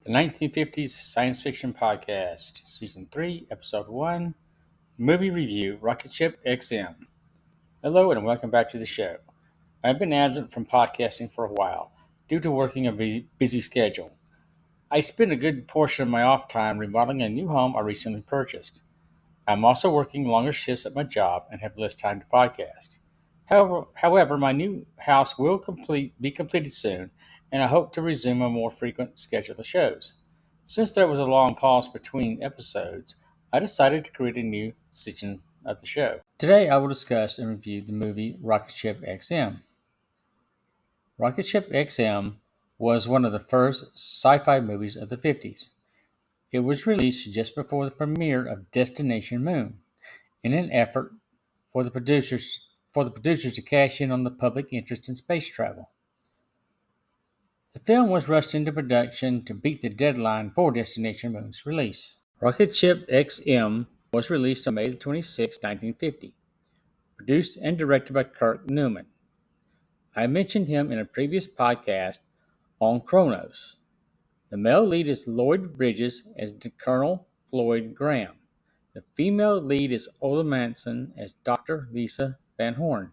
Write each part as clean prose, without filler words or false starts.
The 1950s Science Fiction Podcast, Season 3, Episode 1, Movie Review, Rocketship X-M. Hello and welcome back to the show. I've been absent from podcasting for a while due to working a busy schedule. I spend a good portion of my off time remodeling a new home I recently purchased. I'm also working longer shifts at my job and have less time to podcast. However, my new house will be completed soon, and I hope to resume a more frequent schedule of shows. Since there was a long pause between episodes, I decided to create a new season of the show. Today, I will discuss and review the movie Rocketship X-M. Rocketship X-M was one of the first sci-fi movies of the 50s. It was released just before the premiere of Destination Moon, in an effort for the producers to cash in on the public interest in space travel. The film was rushed into production to beat the deadline for Destination Moon's release. Rocketship X-M was released on May 26, 1950, produced and directed by Kirk Newman. I mentioned him in a previous podcast on Kronos. The male lead is Loyd Bridges as Colonel Floyd Graham. The female lead is Ola Manson as Dr. Lisa Van Horn.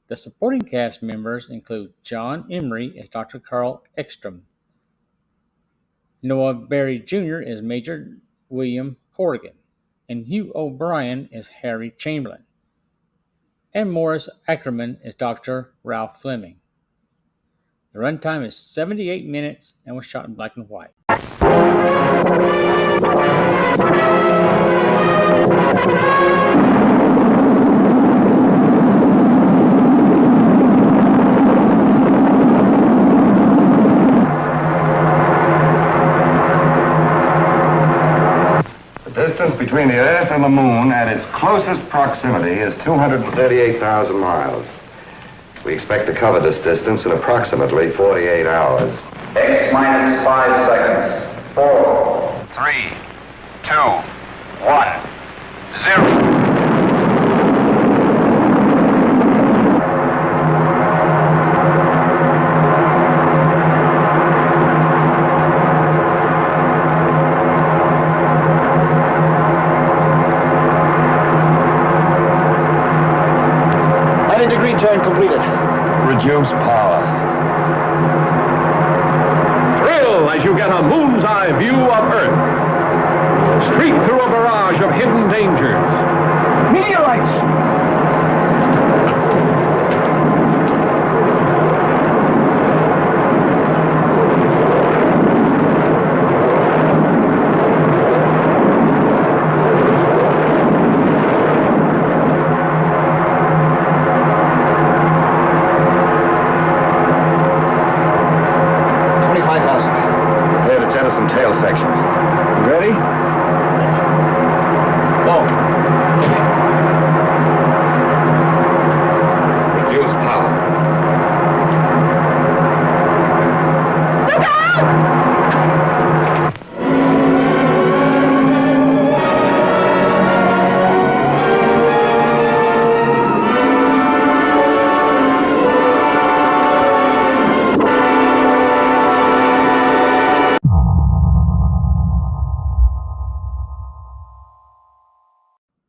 The supporting cast members include John Emery as Dr. Carl Ekstrom, Noah Barry Jr. as Major William Corrigan, and Hugh O'Brien as Harry Chamberlain, and Morris Ackerman as Dr. Ralph Fleming. The runtime is 78 minutes and was shot in black and white. The distance between the Earth and the Moon at its closest proximity is 238,000 miles. We expect to cover this distance in approximately 48 hours. X minus 5 seconds. 4, 3, 2, 1, 0. Turn completed. Reduce power. Thrill as you get a moon's eye view of Earth. Streak through a barrage of hidden dangers. Meteorites!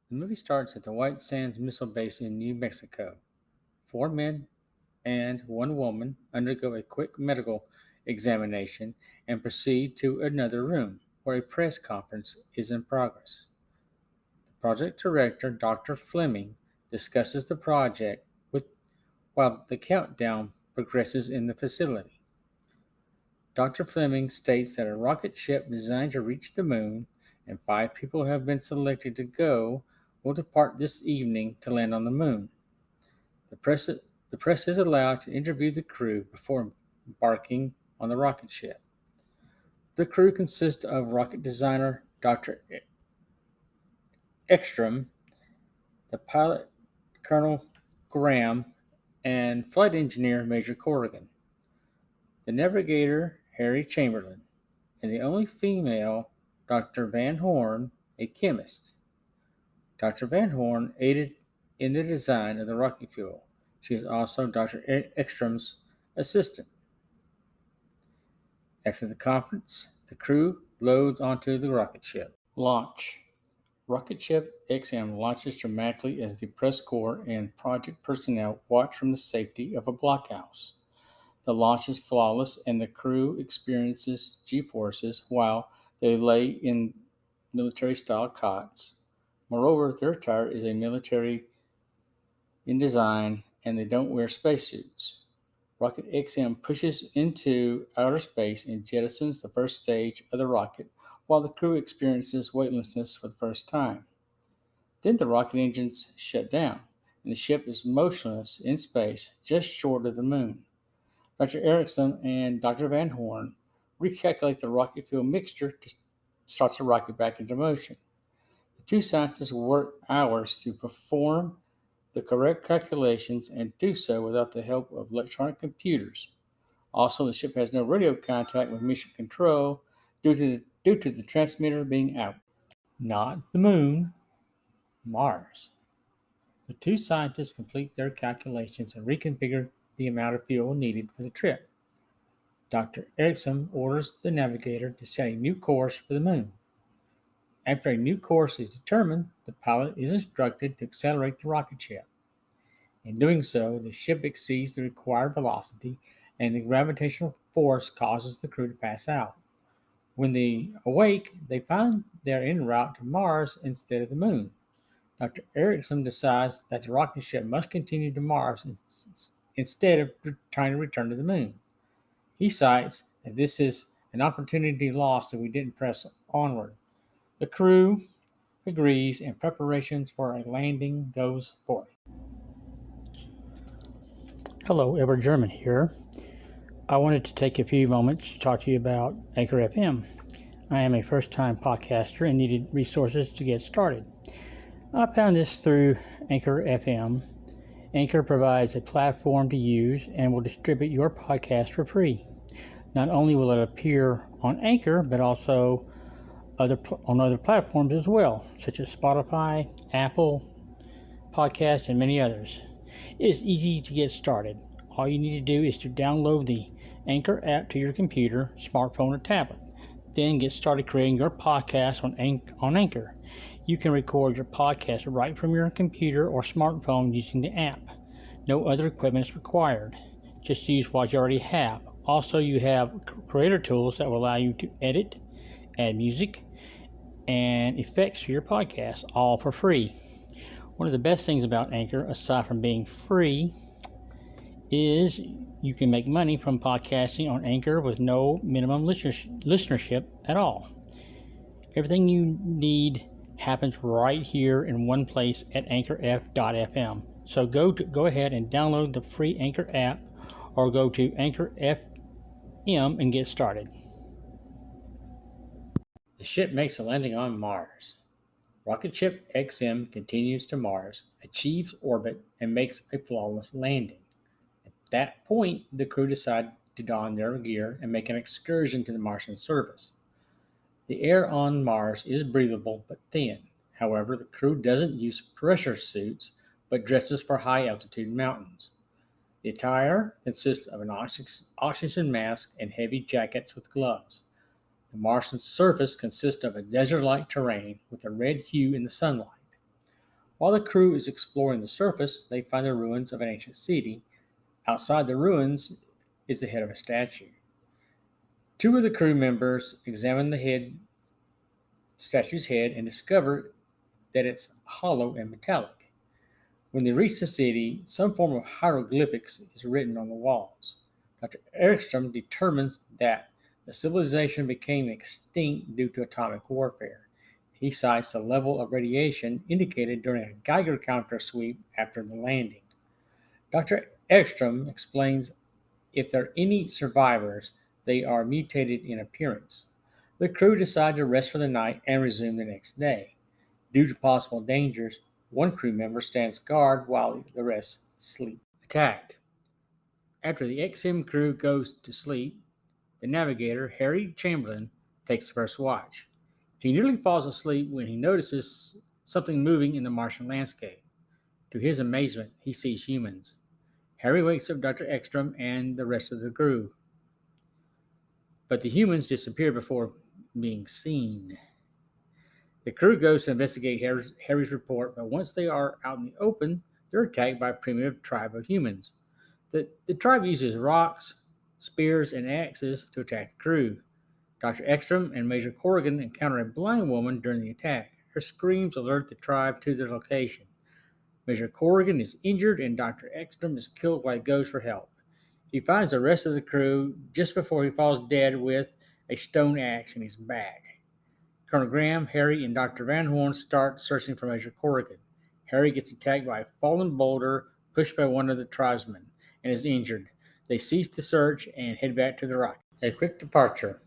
The movie starts at the White Sands Missile Base in New Mexico. 4 men and 1 woman undergo a quick medical examination and proceed to another room where a press conference is in progress. The project director, Dr. Fleming, discusses the project while the countdown progresses in the facility. Dr. Fleming states that a rocket ship designed to reach the moon and 5 people have been selected to go will depart this evening to land on the moon. The press is allowed to interview the crew before embarking on the rocket ship. The crew consists of rocket designer Dr. Ekstrom, the pilot Colonel Graham, and flight engineer Major Corrigan, the navigator Harry Chamberlain, and the only female, Dr. Van Horn, a chemist. Dr. Van Horn aided in the design of the rocket fuel. She is also Dr. Ekstrom's assistant. After the conference, The crew loads onto the rocket ship. Launch. Rocketship X-M launches dramatically as the press corps and project personnel watch from the safety of a blockhouse. The launch is flawless and the crew experiences G-forces while they lay in military-style cots. Moreover, their attire is a military in design and they don't wear spacesuits. Rocket XM pushes into outer space and jettisons the first stage of the rocket while the crew experiences weightlessness for the first time. Then the rocket engines shut down and the ship is motionless in space just short of the moon. Dr. Erickson and Dr. Van Horn recalculate the rocket fuel mixture to start the rocket back into motion. The two scientists work hours to perform the correct calculations and do so without the help of electronic computers. Also, the ship has no radio contact with mission control due to the transmitter being out. Not the moon, Mars. The two scientists complete their calculations and reconfigure the amount of fuel needed for the trip. Dr. Erickson orders the navigator to set a new course for the moon. After a new course is determined, the pilot is instructed to accelerate the rocket ship. In doing so, the ship exceeds the required velocity and the gravitational force causes the crew to pass out. When they awake, they find they are en route to Mars instead of the moon. Dr. Erickson decides that the rocket ship must continue to Mars instead of trying to return to the moon. He cites that this is an opportunity lost if we didn't press onward. The crew agrees and preparations for a landing goes forth. Hello, Edward German here. I wanted to take a few moments to talk to you about Anchor FM. I am a first-time podcaster and needed resources to get started. I found this through Anchor FM. Anchor provides a platform to use and will distribute your podcast for free. Not only will it appear on Anchor, but also on other platforms as well, such as Spotify, Apple Podcasts, and many others. It is easy to get started. All you need to do is to download the Anchor app to your computer, smartphone, or tablet. Then get started creating your podcast on Anchor. You can record your podcast right from your computer or smartphone using the app. No other equipment is required. Just use what you already have. Also, you have creator tools that will allow you to edit, add music, and effects to your podcast, all for free. One of the best things about Anchor, aside from being free, is you can make money from podcasting on Anchor with no minimum listenership at all. Everything you need happens right here in one place at anchorf.fm. So go ahead and download the free Anchor app or go to Anchor FM and get started. The ship makes a landing on Mars. Rocketship X-M continues to Mars, achieves orbit, and makes a flawless landing. At that point, the crew decide to don their gear and make an excursion to the Martian surface. The air on Mars is breathable but thin. However, the crew doesn't use pressure suits but dresses for high-altitude mountains. The attire consists of an oxygen mask and heavy jackets with gloves. The Martian surface consists of a desert-like terrain with a red hue in the sunlight. While the crew is exploring the surface, they find the ruins of an ancient city. Outside the ruins is the head of a statue. Two of the crew members examine the statue's head and discover that it's hollow and metallic. When they reach the city, some form of hieroglyphics is written on the walls. Dr. Erickson determines that the civilization became extinct due to atomic warfare. He cites the level of radiation indicated during a Geiger counter sweep after the landing. Dr. Ekstrom explains if there are any survivors, they are mutated in appearance. The crew decide to rest for the night and resume the next day. Due to possible dangers, one crew member stands guard while the rest sleep. Attacked. After the XM crew goes to sleep, the navigator, Harry Chamberlain, takes the first watch. He nearly falls asleep when he notices something moving in the Martian landscape. To his amazement, he sees humans. Harry wakes up Dr. Ekstrom and the rest of the crew. but the humans disappear before being seen. The crew goes to investigate Harry's report, but once they are out in the open, they're attacked by a primitive tribe of humans. The tribe uses rocks, spears, and axes to attack the crew. Dr. Ekstrom and Major Corrigan encounter a blind woman during the attack. Her screams alert the tribe to their location. Major Corrigan is injured and Dr. Ekstrom is killed while he goes for help. He finds the rest of the crew just before he falls dead with a stone axe in his back. Colonel Graham, Harry, and Dr. Van Horn start searching for Major Corrigan. Harry gets attacked by a fallen boulder pushed by one of the tribesmen and is injured. They cease the search and head back to the rocket. A quick departure.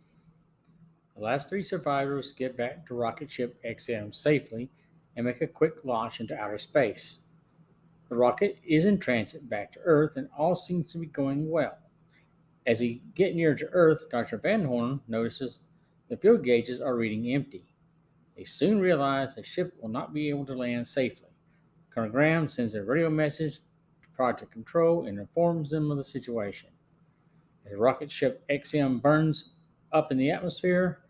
The last 3 survivors get back to Rocketship X-M safely and make a quick launch into outer space. The rocket is in transit back to Earth and all seems to be going well. As they get near to Earth, Dr. Van Horn notices the fuel gauges are reading empty. They soon realize the ship will not be able to land safely. Colonel Graham sends a radio message to Project Control and informs them of the situation. As Rocketship X-M burns up in the atmosphere,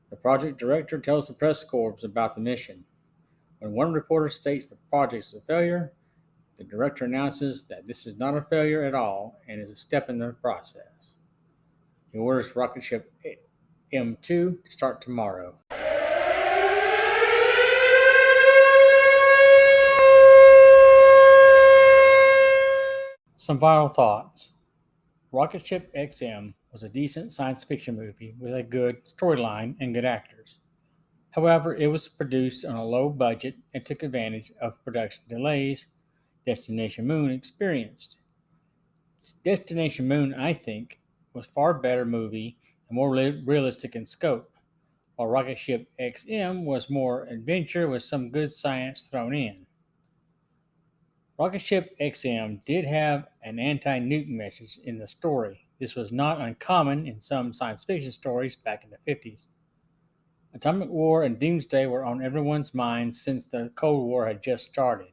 the project director tells the press corps about the mission. When one reporter states the project is a failure, the director announces that this is not a failure at all and is a step in the process. He orders Rocketship M2 to start tomorrow. Some final thoughts. Rocketship X-M was a decent science fiction movie with a good storyline and good actors. However, it was produced on a low budget and took advantage of production delays Destination Moon experienced. Destination Moon, I think, was a far better movie and more realistic in scope, while Rocketship X-M was more adventure with some good science thrown in. Rocketship X-M did have an anti-nuke message in the story. This was not uncommon in some science fiction stories back in the 50s. Atomic war and doomsday were on everyone's minds since the Cold War had just started.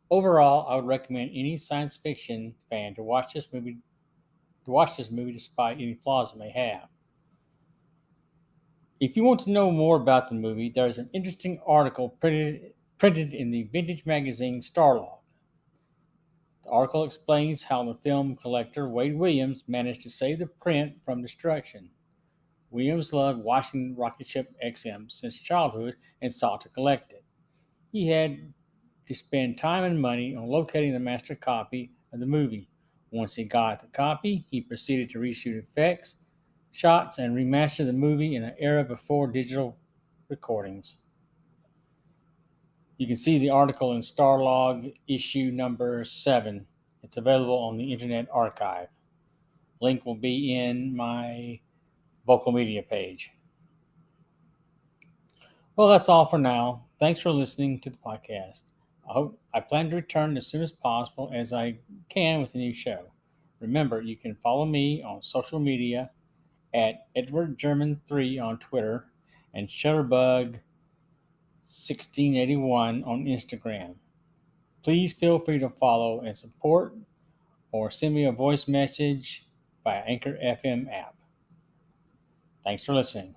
Overall, I would recommend any science fiction fan to watch this movie despite any flaws it may have. If you want to know more about the movie, there is an interesting article printed in the vintage magazine Starlog. The article explains how the film collector Wade Williams managed to save the print from destruction. Williams loved watching Rocketship X-M since childhood and sought to collect it. He had to spend time and money on locating the master copy of the movie. Once he got the copy, he proceeded to reshoot effects, shots, and remaster the movie in an era before digital recordings. You can see the article in Starlog issue number 7. It's available on the Internet Archive. Link will be in my Vocal Media page. Well, that's all for now. Thanks for listening to the podcast. I plan to return as soon as possible as I can with a new show. Remember, you can follow me on social media at EdwardGerman3 on Twitter and Shutterbug1681 on Instagram. Please feel free to follow and support or send me a voice message via Anchor FM app. Thanks for listening.